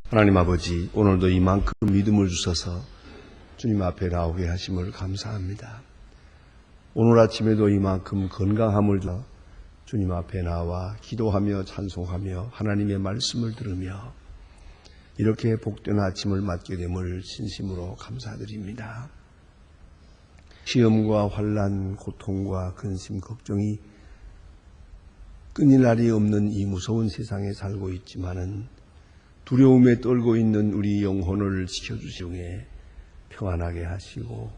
하나님 아버지, 오늘도 이만큼 믿음을 주셔서 주님 앞에 나오게 하심을 감사합니다. 오늘 아침에도 이만큼 건강함을 주어 주님 앞에 나와 기도하며 찬송하며 하나님의 말씀을 들으며 이렇게 복된 아침을 맞게 됨을 진심으로 감사드립니다. 시험과 환난, 고통과 근심, 걱정이 끊일 날이 없는 이 무서운 세상에 살고 있지만은 두려움에 떨고 있는 우리 영혼을 지켜주시기에 평안하게 하시고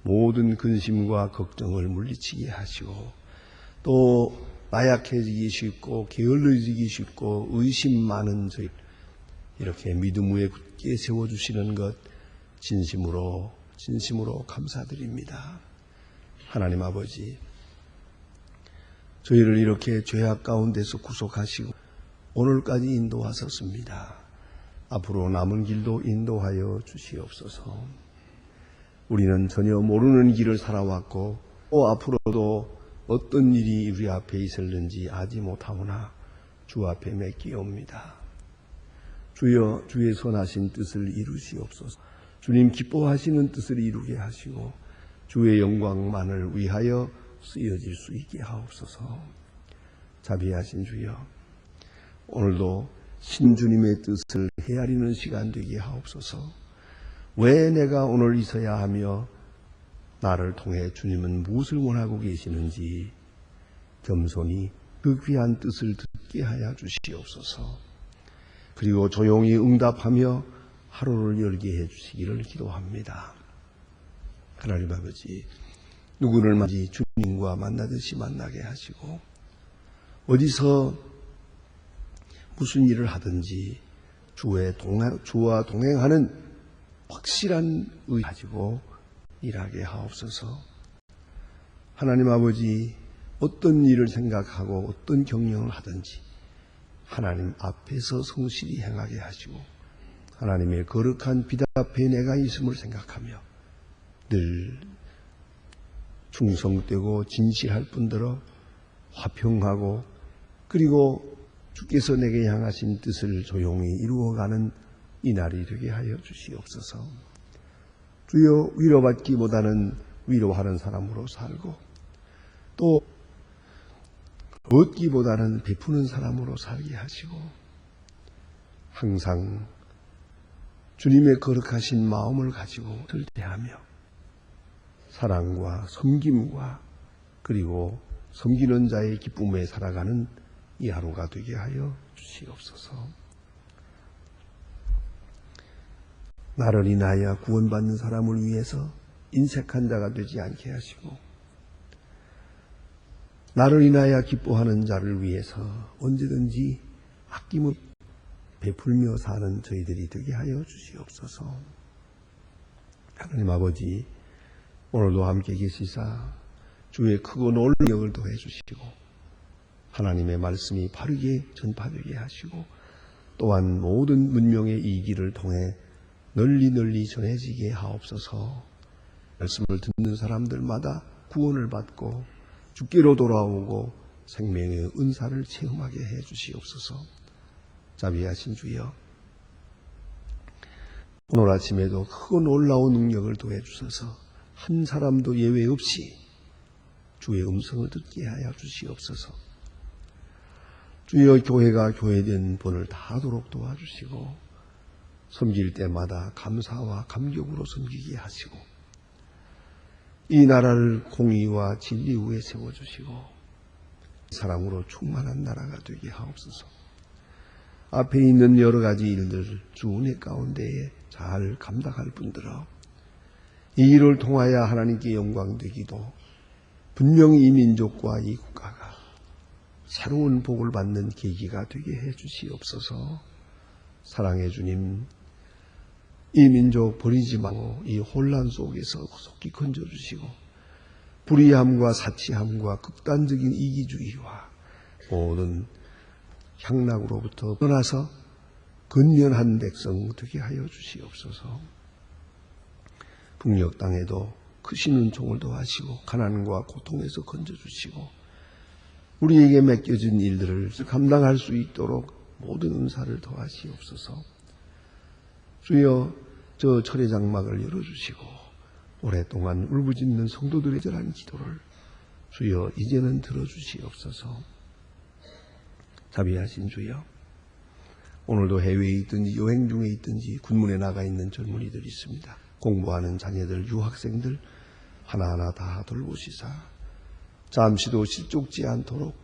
모든 근심과 걱정을 물리치게 하시고 또 나약해지기 쉽고 게을러지기 쉽고 의심 많은 저희 이렇게 믿음 위에 굳게 세워주시는 것 진심으로 감사드립니다. 하나님 아버지, 저희를 이렇게 죄악 가운데서 구속하시고 오늘까지 인도하셨습니다. 앞으로 남은 길도 인도하여 주시옵소서. 우리는 전혀 모르는 길을 살아왔고 또 앞으로도 어떤 일이 우리 앞에 있을는지 알지 못하오나 주 앞에 맡기옵니다. 주여, 주의 선하신 뜻을 이루시옵소서. 주님 기뻐하시는 뜻을 이루게 하시고 주의 영광만을 위하여 쓰여질 수 있게 하옵소서. 자비하신 주여, 오늘도 신주님의 뜻을 헤아리는 시간 되게 하옵소서. 왜 내가 오늘 있어야 하며 나를 통해 주님은 무엇을 원하고 계시는지 겸손히 그 귀한 뜻을 듣게 하여 주시옵소서. 그리고 조용히 응답하며 하루를 열게 해주시기를 기도합니다. 하나님 아버지, 누구를 맞이 주님과 만나듯이 만나게 하시고 어디서 무슨 일을 하든지 주와 동행하는 확실한 의 가지고 일하게 하옵소서. 하나님 아버지, 어떤 일을 생각하고 어떤 경영을 하든지 하나님 앞에서 성실히 행하게 하시고 하나님의 거룩한 빛 앞에 내가 있음을 생각하며 늘 충성되고 진실할 뿐더러 화평하고 그리고 주께서 내게 향하신 뜻을 조용히 이루어가는 이 날이 되게 하여 주시옵소서. 주여, 위로받기보다는 위로하는 사람으로 살고 또 얻기보다는 베푸는 사람으로 살게 하시고 항상 주님의 거룩하신 마음을 가지고 대하며 사랑과 섬김과 그리고 섬기는 자의 기쁨에 살아가는 이 하루가 되게 하여 주시옵소서. 나를 인하여 구원받는 사람을 위해서 인색한 자가 되지 않게 하시고 나를 인하여 기뻐하는 자를 위해서 언제든지 아낌없이 베풀며 사는 저희들이 되게 하여 주시옵소서. 하나님 아버지, 오늘도 함께 계시사 주의 크고 놀라운 역을 더해 주시고 하나님의 말씀이 바르게 전파되게 하시고 또한 모든 문명의 이 길을 통해 널리 전해지게 하옵소서. 말씀을 듣는 사람들마다 구원을 받고 주께로 돌아오고 생명의 은사를 체험하게 해 주시옵소서. 자비하신 주여, 오늘 아침에도 크고 놀라운 능력을 더해 주셔서 한 사람도 예외 없이 주의 음성을 듣게 하여 주시옵소서. 주여, 교회가 교회된 본을 다하도록 도와주시고 섬길 때마다 감사와 감격으로 섬기게 하시고 이 나라를 공의와 진리 위에 세워주시고 사랑으로 충만한 나라가 되게 하옵소서. 앞에 있는 여러 가지 일들 주 은혜 가운데에 잘 감당할 뿐더러 이 일을 통하여 하나님께 영광 되기도 분명히 이 민족과 이 국가가 새로운 복을 받는 계기가 되게 해 주시옵소서. 사랑의 주님, 이 민족 버리지 말고 이 혼란 속에서 속히 건져주시고 불의함과 사치함과 극단적인 이기주의와 모든 향락으로부터 떠나서 근면한 백성 되게 하여 주시옵소서. 북녘 땅에도 크신 은총을 더하시고 가난과 고통에서 건져주시고 우리에게 맡겨진 일들을 감당할 수 있도록 모든 은사를 더하시옵소서. 주여 저 철의 장막을 열어주시고 오랫동안 울부짖는 성도들의 절한 기도를 주여 이제는 들어주시옵소서. 자비하신 주여, 오늘도 해외에 있든지 여행 중에 있든지 군문에 나가 있는 젊은이들이 있습니다. 공부하는 자녀들, 유학생들 하나하나 다 돌보시사 잠시도 실족지 않도록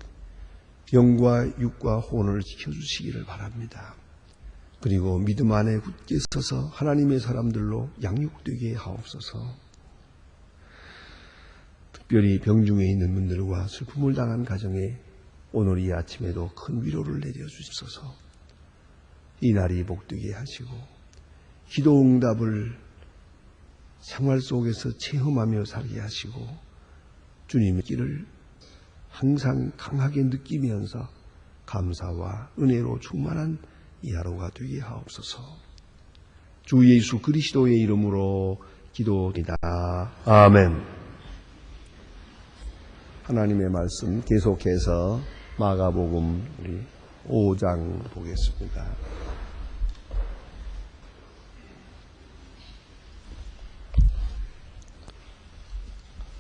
영과 육과 혼을 지켜주시기를 바랍니다. 그리고 믿음 안에 굳게 서서 하나님의 사람들로 양육되게 하옵소서. 특별히 병중에 있는 분들과 슬픔을 당한 가정에 오늘 이 아침에도 큰 위로를 내려주시옵소서. 이 날이 복되게 하시고 기도 응답을 생활 속에서 체험하며 살게 하시고 주님의 길을 항상 강하게 느끼면서 감사와 은혜로 충만한 이 하루가 되게 하옵소서. 주 예수 그리스도의 이름으로 기도드립니다. 아멘. 하나님의 말씀 계속해서 마가복음 우리 5장 보겠습니다.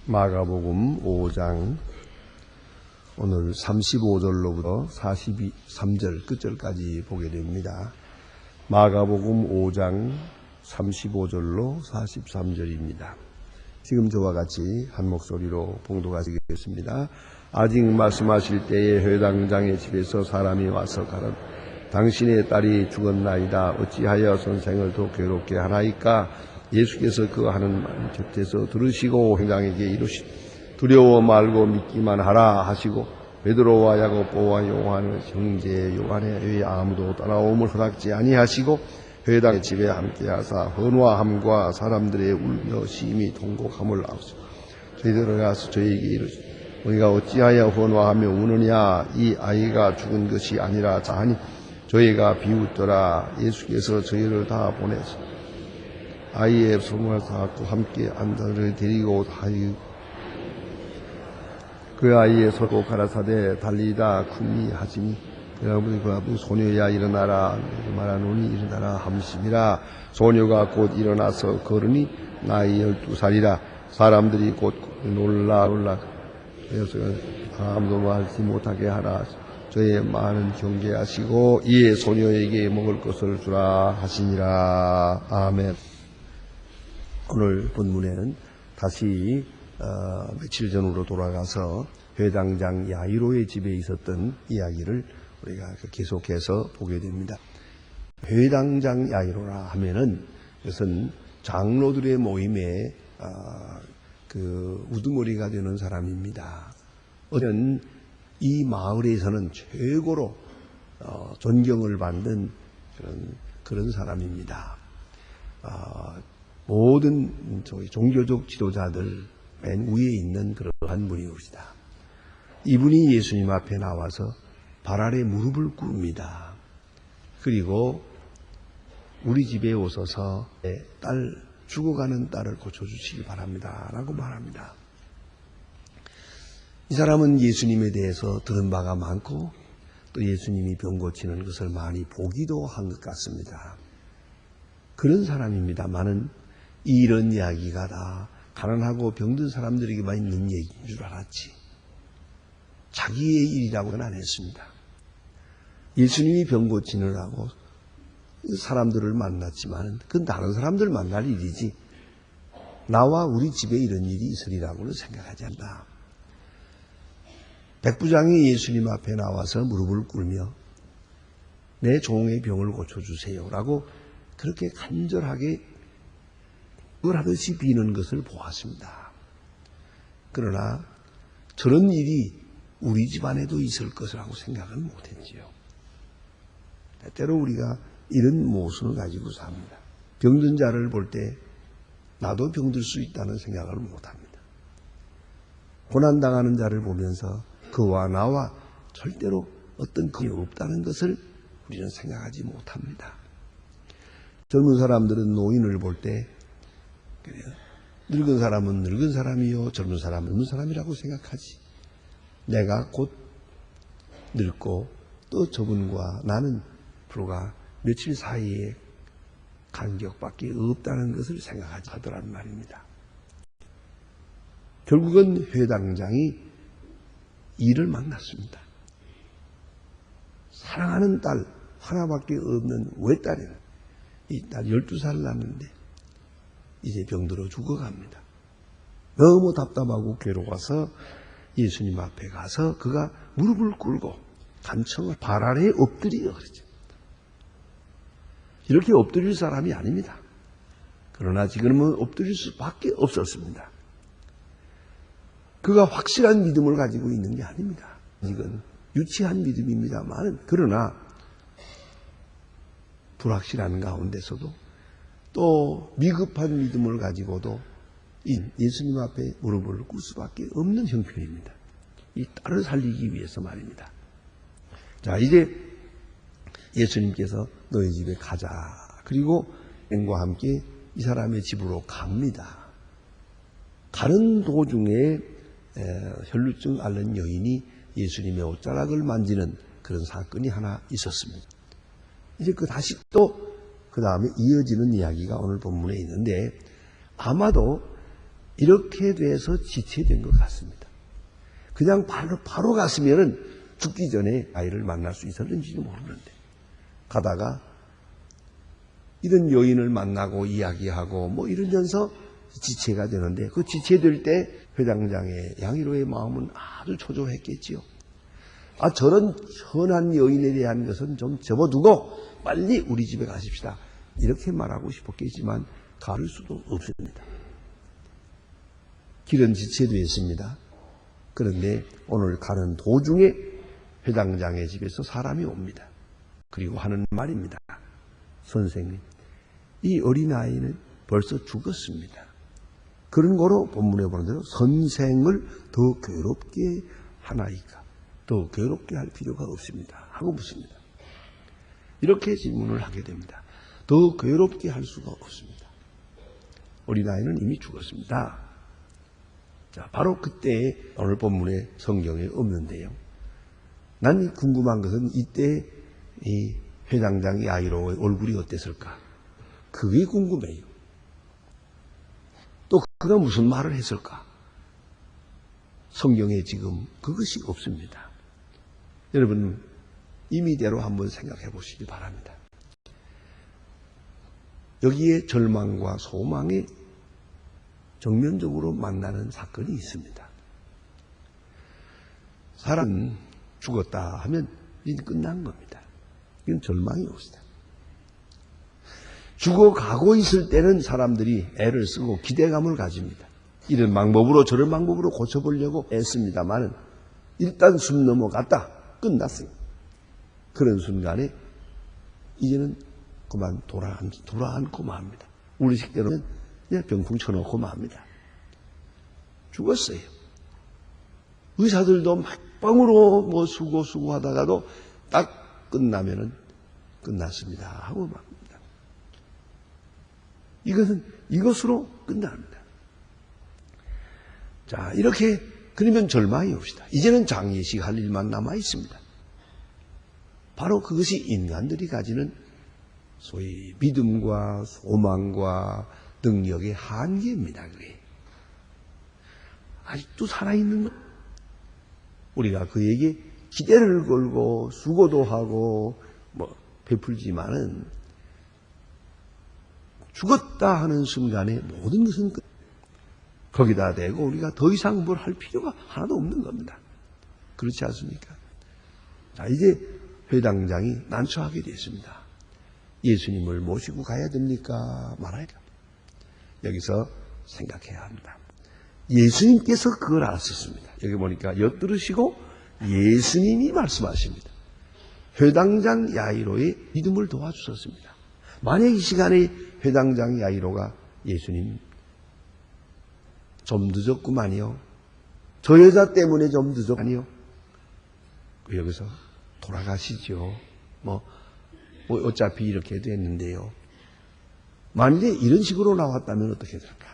마가복음 5장 오늘 35절로부터 43절 끝절까지 보게 됩니다. 마가복음 5장 35절로 43절입니다. 지금 저와 같이 한 목소리로 봉독하시겠습니다. 아직 말씀하실 때에 회당장의 집에서 사람이 와서 가라. 당신의 딸이 죽었나이다. 어찌하여 선생을 더 괴롭게 하나이까? 예수께서 그 하는 말 곁에서 들으시고 회당에게 이르시되 두려워 말고 믿기만 하라 하시고 베드로와 야고보와 요한의 형제 요한의 왜 아무도 따라옴을 허락지 아니하시고 회당의 집에 함께하사 헌화함과 사람들의 울며 심히 통곡함을 아우시고 저희들을 가서 저에게 이르시되 우리가 어찌하여 헌화하며 우느냐? 이 아이가 죽은 것이 아니라 자하니 저희가 비웃더라. 예수께서 저희를 다 보내서 아이의 손을 잡고 함께 안다를 데리고 그 아이의 서고 가라사대 달리다 쿵이 하시니 여러분이 그 아버지 소녀야 일어나라 말하노니 일어나라 함심이라. 소녀가 곧 일어나서 걸으니 나이 12살이라. 사람들이 곧 놀라 그래서 아무도 말지 못하게 하라. 저의 많은 경계하시고 이에 소녀에게 먹을 것을 주라 하시니라. 아멘. 오늘 본문에는 다시 며칠 전으로 돌아가서 회당장 야이로의 집에 있었던 이야기를 우리가 계속해서 보게 됩니다. 회당장 야이로라 하면은 이것은 장로들의 모임에 그 우두머리가 되는 사람입니다. 어떤 이 마을에서는 최고로 존경을 받는 그런 사람입니다. 모든 종교적 지도자들 맨 위에 있는 그러한 분이옵니다. 이분이 예수님 앞에 나와서 발 아래 무릎을 꿇습니다. 그리고 우리 집에 오셔서 죽어가는 딸을 고쳐주시기 바랍니다 라고 말합니다. 이 사람은 예수님에 대해서 들은 바가 많고 또 예수님이 병 고치는 것을 많이 보기도 한 것 같습니다. 그런 사람입니다만은 이런 이야기가 다 가난하고 병든 사람들에게만 있는 얘기인 줄 알았지 자기의 일이라고는 안 했습니다. 예수님이 병 고치느라고 사람들을 만났지만 그건 다른 사람들 만날 일이지 나와 우리 집에 이런 일이 있으리라고는 생각하지 않는다. 백부장이 예수님 앞에 나와서 무릎을 꿇으며 내 종의 병을 고쳐주세요 라고 그렇게 간절하게 그걸 하듯이 비는 것을 보았습니다. 그러나 저런 일이 우리 집안에도 있을 것이라고 생각은 못했지요. 때때로 우리가 이런 모순을 가지고 삽니다. 병든 자를 볼 때 나도 병들 수 있다는 생각을 못합니다. 고난당하는 자를 보면서 그와 나와 절대로 어떤 그게 없다는 것을 우리는 생각하지 못합니다. 젊은 사람들은 노인을 볼 때 늙은 사람은 늙은 사람이요 젊은 사람은 젊은 사람이라고 생각하지 내가 곧 늙고 또 저분과 나는 불과 며칠 사이에 간격밖에 없다는 것을 생각하지 하더란 말입니다. 결국은 회당장이 이를 만났습니다. 사랑하는 딸 하나밖에 없는 외딸이에요. 이 딸 12살 낳는데 이제 병들어 죽어갑니다. 너무 답답하고 괴로워서 예수님 앞에 가서 그가 무릎을 꿇고 간청을 발 아래에 엎드려 그러죠. 이렇게 엎드릴 사람이 아닙니다. 그러나 지금은 엎드릴 수밖에 없었습니다. 그가 확실한 믿음을 가지고 있는 게 아닙니다. 이건 유치한 믿음입니다만, 그러나 불확실한 가운데서도 또 미급한 믿음을 가지고도 예수님 앞에 무릎을 꿇을 수밖에 없는 형편입니다. 이 딸을 살리기 위해서 말입니다. 자, 이제 예수님께서 너희 집에 가자. 그리고 앵과 함께 이 사람의 집으로 갑니다. 가는 도중에 혈루증 앓는 여인이 예수님의 옷자락을 만지는 그런 사건이 하나 있었습니다. 이제 다시 또 그 다음에 이어지는 이야기가 오늘 본문에 있는데, 아마도 이렇게 돼서 지체된 것 같습니다. 그냥 바로 갔으면은 죽기 전에 아이를 만날 수 있었는지도 모르는데, 가다가 이런 여인을 만나고 이야기하고 뭐 이러면서 지체가 되는데, 그 지체될 때 회당장의 양희로의 마음은 아주 초조했겠지요. 저런 선한 여인에 대한 것은 좀 접어두고 빨리 우리 집에 가십시다. 이렇게 말하고 싶었겠지만 가를 수도 없습니다. 길은 지체되어 있습니다. 그런데 오늘 가는 도중에 회당장의 집에서 사람이 옵니다. 그리고 하는 말입니다. 선생님, 이 어린아이는 벌써 죽었습니다. 그런 거로 본문에 보는 대로 선생을 더 괴롭게 하나이까? 더 괴롭게 할 필요가 없습니다. 하고 묻습니다. 이렇게 질문을 하게 됩니다. 더 괴롭게 할 수가 없습니다. 어린아이는 이미 죽었습니다. 자, 바로 그때 오늘 본문에 성경에 없는데요. 난 궁금한 것은 이때 이 회당장 야이로의 얼굴이 어땠을까? 그게 궁금해요. 또 그가 무슨 말을 했을까? 성경에 지금 그것이 없습니다. 여러분, 임의대로 한번 생각해 보시기 바랍니다. 여기에 절망과 소망이 정면적으로 만나는 사건이 있습니다. 사람은 죽었다 하면 이제 끝난 겁니다. 이건 절망이 없습니다. 죽어가고 있을 때는 사람들이 애를 쓰고 기대감을 가집니다. 이런 방법으로 저런 방법으로 고쳐보려고 애씁니다만 일단 숨 넘어갔다. 끝났어요. 그런 순간에 이제는 그만 돌아앉고 맙니다. 우리식대로는 그냥 병풍 쳐놓고 맙니다. 죽었어요. 의사들도 막방으로 뭐 수고하다가도 딱 끝나면은 끝났습니다 하고 맙니다. 이것으로 끝납니다. 자, 이렇게 그러면 절망이 옵시다. 이제는 장례식 할 일만 남아 있습니다. 바로 그것이 인간들이 가지는 소위 믿음과 소망과 능력의 한계입니다. 그게 아직도 살아있는 것. 우리가 그에게 기대를 걸고 수고도 하고 뭐 베풀지만은 죽었다 하는 순간에 모든 것은 끝. 거기다 대고 우리가 더 이상 뭘 할 필요가 하나도 없는 겁니다. 그렇지 않습니까? 자, 이제 회당장이 난처하게 됐습니다. 예수님을 모시고 가야 됩니까? 말아야 됩니까? 여기서 생각해야 합니다. 예수님께서 그걸 아셨습니다. 여기 보니까 엿들으시고 예수님이 말씀하십니다. 회당장 야이로의 믿음을 도와주셨습니다. 만약 이 시간에 회당장 야이로가 예수님 좀 늦었구만요. 저 여자 때문에 좀 늦었구만요. 여기서 돌아가시죠. 뭐 어차피 이렇게 됐는데요. 만일에 이런 식으로 나왔다면 어떻게 될까?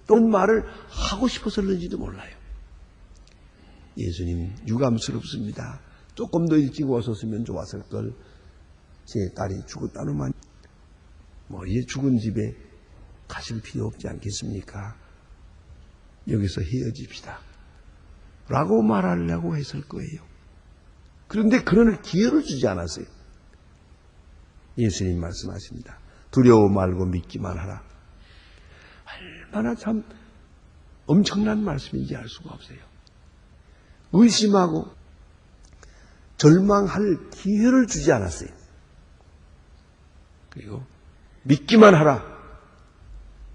또 말을 하고 싶어서는지도 몰라요. 예수님 유감스럽습니다. 조금 더 일찍 오셨으면 좋았을 걸. 제 딸이 죽었다는 말. 이제 죽은 집에 가실 필요 없지 않겠습니까? 여기서 헤어집시다. 라고 말하려고 했을 거예요. 그런데 그런 기회를 주지 않았어요. 예수님 말씀하십니다. 두려워 말고 믿기만 하라. 얼마나 참 엄청난 말씀인지 알 수가 없어요. 의심하고 절망할 기회를 주지 않았어요. 그리고 믿기만 하라.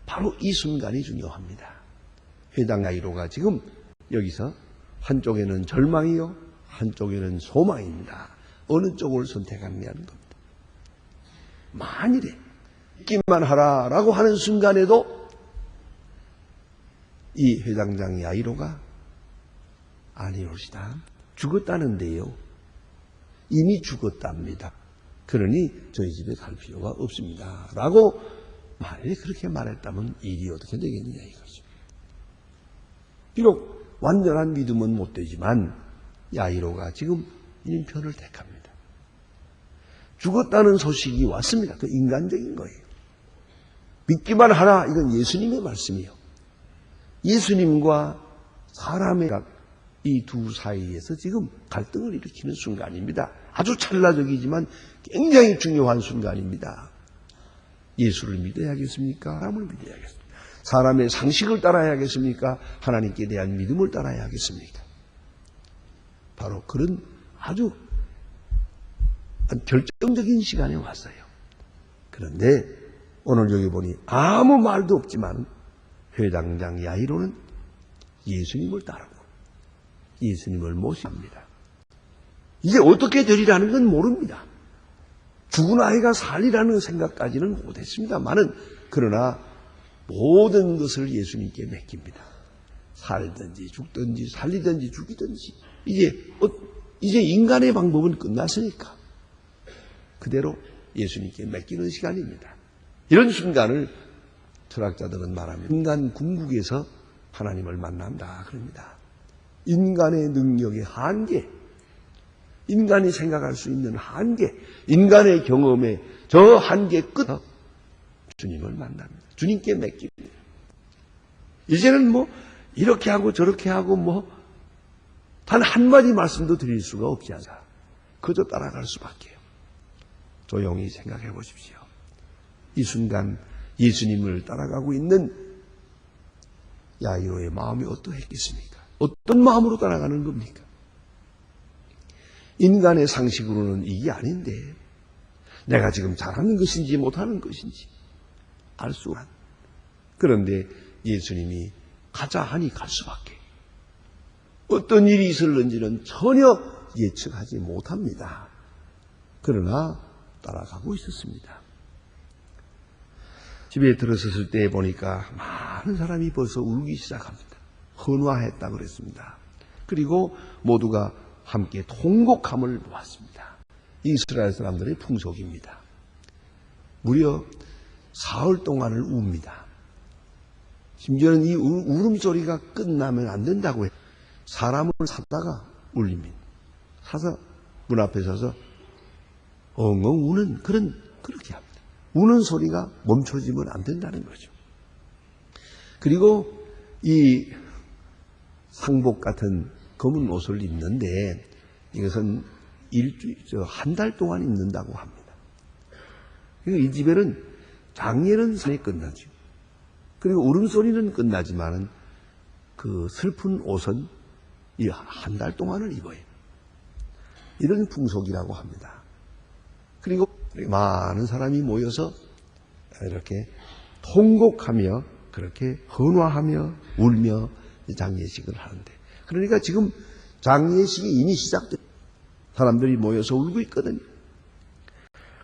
바로 이 순간이 중요합니다. 회당 야이로가 지금 여기서 한쪽에는 절망이요, 한쪽에는 소망입니다. 어느 쪽을 선택하느냐는 겁니다. 만일에 믿기만 하라라고 하는 순간에도 이 회당장 야이로가 아니올시다. 죽었다는데요. 이미 죽었답니다. 그러니 저희 집에 갈 필요가 없습니다. 라고 만약에 그렇게 말했다면 일이 어떻게 되겠느냐 이거죠. 비록 완전한 믿음은 못 되지만 야이로가 지금 인편을 택합니다. 죽었다는 소식이 왔습니다. 그 인간적인 거예요. 믿기만 하라. 이건 예수님의 말씀이요. 예수님과 사람의 이 두 사이에서 지금 갈등을 일으키는 순간입니다. 아주 찰나적이지만 굉장히 중요한 순간입니다. 예수를 믿어야겠습니까? 사람을 믿어야겠습니까? 사람의 상식을 따라야겠습니까? 하나님께 대한 믿음을 따라야겠습니까? 바로 그런 아주 결정적인 시간에 왔어요. 그런데 오늘 여기 보니 아무 말도 없지만 회당장 야이로는 예수님을 따르고 예수님을 모십니다. 이제 어떻게 되리라는 건 모릅니다. 죽은 아이가 살리라는 생각까지는 못했습니다만은 그러나 모든 것을 예수님께 맡깁니다. 살든지 죽든지 살리든지 죽이든지 이제 인간의 방법은 끝났으니까 그대로 예수님께 맡기는 시간입니다. 이런 순간을 철학자들은 말합니다. 인간 궁극에서 하나님을 만난다 그럽니다. 인간의 능력의 한계, 인간이 생각할 수 있는 한계, 인간의 경험의 저 한계 끝에 주님을 만납니다. 주님께 맡깁니다. 이제는 이렇게 하고 저렇게 하고 단 한마디 말씀도 드릴 수가 없지 않아. 그저 따라갈 수밖에요. 조용히 생각해 보십시오. 이 순간 예수님을 따라가고 있는 야이로의 마음이 어떠했겠습니까? 어떤 마음으로 따라가는 겁니까? 인간의 상식으로는 이게 아닌데 내가 지금 잘하는 것인지 못하는 것인지 알 수가. 그런데 예수님이 가자 하니 갈 수밖에. 어떤 일이 있을는지는 전혀 예측하지 못합니다. 그러나 따라가고 있었습니다. 집에 들어섰을 때 보니까 많은 사람이 벌써 울기 시작합니다. 헌화했다고 그랬습니다. 그리고 모두가 함께 통곡함을 보았습니다. 이스라엘 사람들의 풍속입니다. 무려 사흘 동안을 웁니다. 심지어는 이 울음소리가 끝나면 안 된다고 해요. 사람을 샀다가 울립니다. 사서 문 앞에 서서 엉엉 우는 그렇게 합니다. 우는 소리가 멈춰지면 안 된다는 거죠. 그리고 이 상복 같은 검은 옷을 입는데 이것은 한 달 동안 입는다고 합니다. 이 집에는 장례는 산에 끝나죠. 그리고 울음소리는 끝나지만은 그 슬픈 옷은 이 한 달 동안을 입어요. 이런 풍속이라고 합니다. 그리고 많은 사람이 모여서 이렇게 통곡하며 그렇게 헌화하며 울며 장례식을 하는데, 그러니까 지금 장례식이 이미 시작돼 사람들이 모여서 울고 있거든요.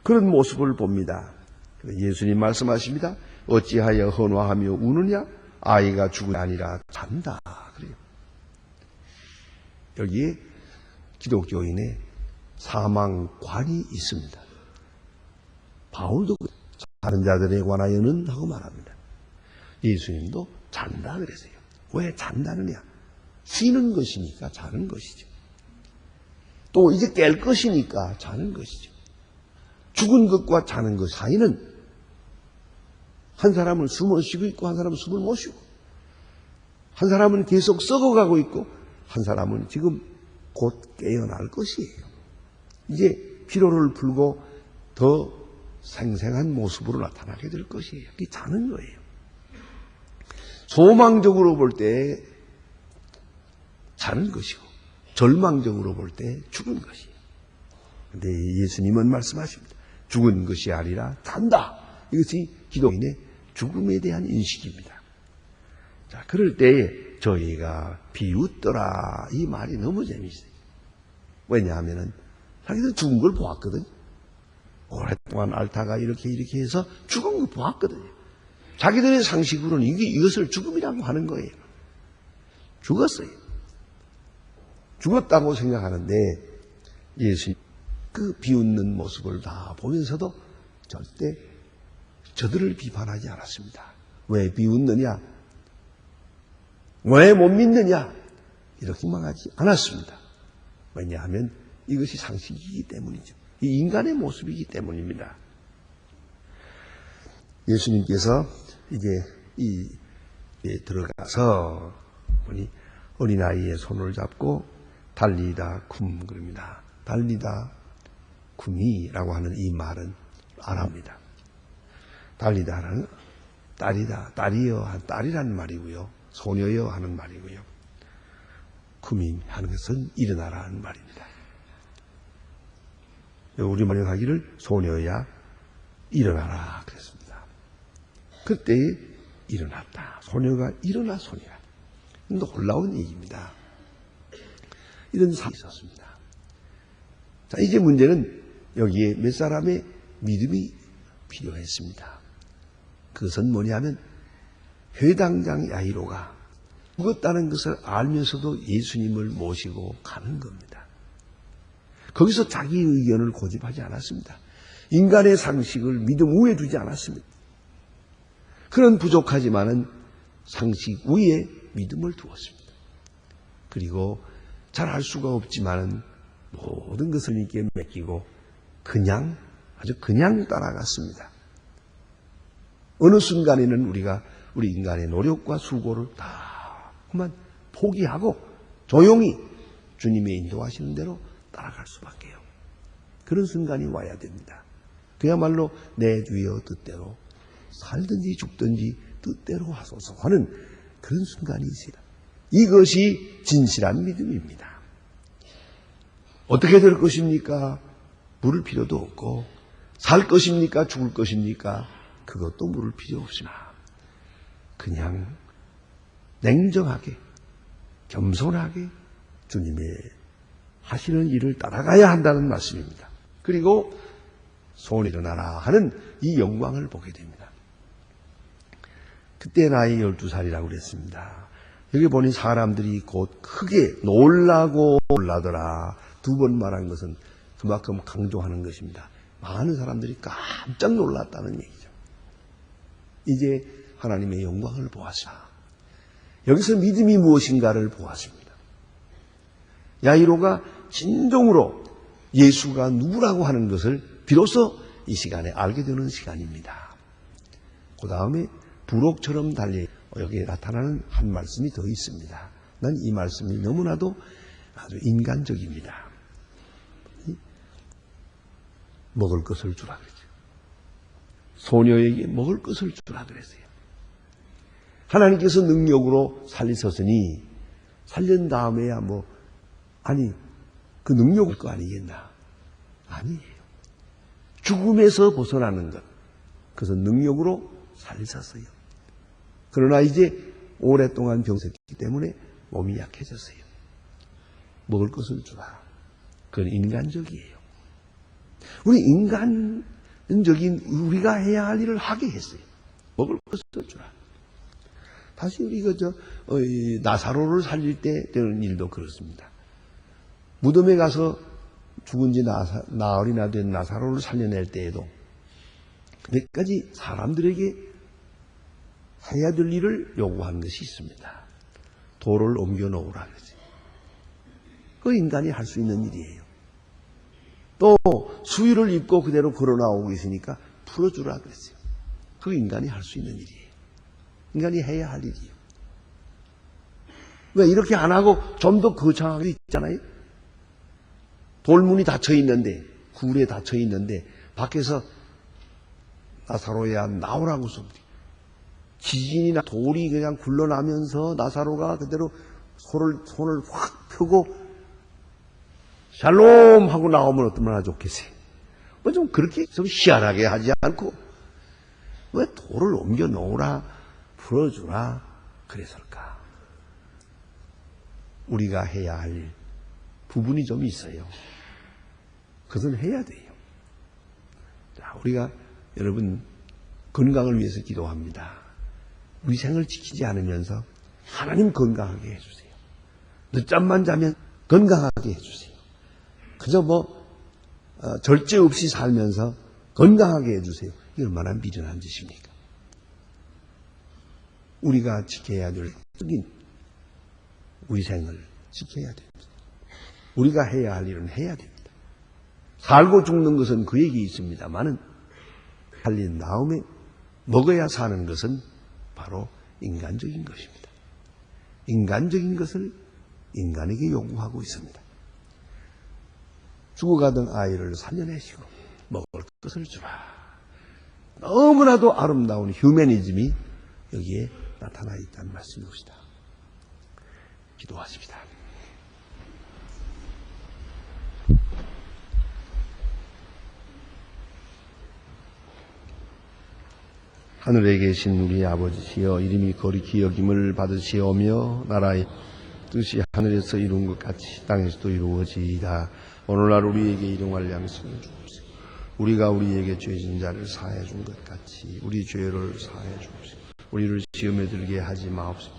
그런 모습을 봅니다. 예수님 말씀하십니다. 어찌하여 헌화하며 우느냐? 아이가 죽은 게 아니라 잔다. 그래요. 여기에 기독교인의 사망관이 있습니다. 바울도 자는 자들에 관하여는 하고 말합니다. 예수님도 잔다 그랬어요. 왜 잔다느냐? 쉬는 것이니까 자는 것이죠. 또 이제 깰 것이니까 자는 것이죠. 죽은 것과 자는 것 사이는 한 사람은 숨을 쉬고 있고 한 사람은 숨을 못 쉬고, 한 사람은 계속 썩어가고 있고 한 사람은 지금 곧 깨어날 것이에요. 이제 피로를 풀고 더 생생한 모습으로 나타나게 될 것이에요. 이게 자는 거예요. 소망적으로 볼 때 자는 것이고 절망적으로 볼 때 죽은 것이에요. 그런데 예수님은 말씀하십니다. 죽은 것이 아니라 잔다. 이것이 기독인의 죽음에 대한 인식입니다. 자, 그럴 때 저희가 비웃더라 이 말이 너무 재미있어요. 왜냐하면 자기들 죽은 걸 보았거든요. 오랫동안 앓다가 이렇게 해서 죽은 걸 보았거든요. 자기들의 상식으로는 이것을 죽음이라고 하는 거예요. 죽었어요. 죽었다고 생각하는데 예수님 그 비웃는 모습을 다 보면서도 절대 저들을 비판하지 않았습니다. 왜 비웃느냐? 왜 못 믿느냐? 이렇게 말하지 않았습니다. 왜냐하면 이것이 상식이기 때문이죠. 이 인간의 모습이기 때문입니다. 예수님께서 이제 들어가서 보니 어린아이의 손을 잡고 달리다 쿰 그럽니다. 달리다 쿰이라고 하는 이 말은 아랍니다. 달리다는 딸이다, 딸이여, 딸이라는 말이고요. 소녀여 하는 말이고요. 쿰이 하는 것은 일어나라 하는 말입니다. 우리말로 하기를 소녀야 일어나라 그랬습니다. 그때 일어났다. 소녀가 일어나 소녀라. 놀라운 얘기입니다. 이런 사실이 있었습니다. 자, 이제 문제는 여기에 몇 사람의 믿음이 필요했습니다. 그것은 뭐냐면 회당장 야이로가 죽었다는 것을 알면서도 예수님을 모시고 가는 겁니다. 거기서 자기 의견을 고집하지 않았습니다. 인간의 상식을 믿음 위에 두지 않았습니다. 그런 부족하지만은 상식 위에 믿음을 두었습니다. 그리고 잘 알 수가 없지만은 모든 것을 이렇게 맡기고 아주 그냥 따라갔습니다. 어느 순간에는 우리 인간의 노력과 수고를 다 그만 포기하고 조용히 주님의 인도하시는 대로 따라갈 수밖에요. 그런 순간이 와야 됩니다. 그야말로 내 주여 뜻대로 살든지 죽든지 뜻대로 하소서 하는 그런 순간이 있습니다. 이것이 진실한 믿음입니다. 어떻게 될 것입니까? 물을 필요도 없고 살 것입니까? 죽을 것입니까? 그것도 물을 필요 없으나 그냥 냉정하게 겸손하게 주님의 하시는 일을 따라가야 한다는 말씀입니다. 그리고 손이 일어나라 하는 이 영광을 보게 됩니다. 그때 나이 12살이라고 그랬습니다. 여기 보니 사람들이 곧 크게 놀라더라. 두 번 말한 것은 그만큼 강조하는 것입니다. 많은 사람들이 깜짝 놀랐다는 얘기죠. 이제 하나님의 영광을 보았습니다. 여기서 믿음이 무엇인가를 보았습니다. 야이로가 진정으로 예수가 누구라고 하는 것을 비로소 이 시간에 알게 되는 시간입니다. 그 다음에 부록처럼 달려 여기에 나타나는 한 말씀이 더 있습니다. 난 이 말씀이 너무나도 아주 인간적입니다. 먹을 것을 주라 그랬죠. 소녀에게 먹을 것을 주라 그랬어요. 하나님께서 능력으로 살리셨으니 살린 다음에야 그 능력일 거 아니겠나? 아니에요. 죽음에서 벗어나는 것, 그것은 능력으로 살리셨어요. 그러나 이제 오랫동안 병석했기 때문에 몸이 약해졌어요. 먹을 것을 주라. 그건 인간적이에요. 우리 인간적인 우리가 해야 할 일을 하게 했어요. 먹을 것을 주라. 다시 우리가 나사로를 살릴 때 되는 일도 그렇습니다. 무덤에 가서 죽은 지 나흘이나 된 나사로를 살려낼 때에도 몇 가지 사람들에게 해야 될 일을 요구하는 것이 있습니다. 돌을 옮겨 놓으라 그러지. 그 인간이 할 수 있는 일이에요. 또 수의를 입고 그대로 걸어 나오고 있으니까 풀어주라 그랬어요. 그거 인간이 할 수 있는 일이에요. 인간이 해야 할 일이에요. 왜 이렇게 안 하고 좀 더 거창하게 있잖아요. 돌문이 닫혀 있는데, 굴에 닫혀 있는데 밖에서 나사로야 나오라고 소리. 지진이나 돌이 그냥 굴러나면서 나사로가 그대로 손을 확 펴고 샬롬 하고 나오면 얼마나 좋겠어요. 뭐 좀 그렇게 좀 희한하게 하지 않고 왜 돌을 옮겨 놓으라, 풀어주라 그랬을까? 우리가 해야 할 부분이 좀 있어요. 그것은 해야 돼요. 자, 우리가 여러분 건강을 위해서 기도합니다. 우리 생을 지키지 않으면서 하나님 건강하게 해주세요. 늦잠만 자면 건강하게 해주세요. 그저 절제 없이 살면서 건강하게 해주세요. 이게 얼마나 미련한 짓입니까? 우리가 지켜야 될 우리 생을 지켜야 됩니다. 우리가 해야 할 일은 해야 됩니다. 살고 죽는 것은 그에게 있습니다만은 살린 다음에 먹어야 사는 것은 바로 인간적인 것입니다. 인간적인 것을 인간에게 요구하고 있습니다. 죽어가던 아이를 살려내시고 먹을 것을 주라. 너무나도 아름다운 휴머니즘이 여기에 나타나 있다는 말씀입니다. 기도하십시다. 하늘에 계신 우리 아버지시여, 이름이 거룩히 여김을 받으시오며 나라의 뜻이 하늘에서 이룬 것 같이 땅에서도 이루어지이다. 오늘날 우리에게 일용할 양식을 주옵시고 우리가 우리에게 죄진 자를 사해 준 것 같이 우리 죄를 사해 주옵시고 우리를 시험에 들게 하지 마옵시고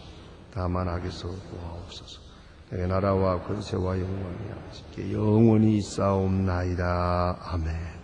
다만 악에서 구하옵소서. 내게 나라와 권세와 영광이 아버지께 영원히 있사옵나이다. 아멘.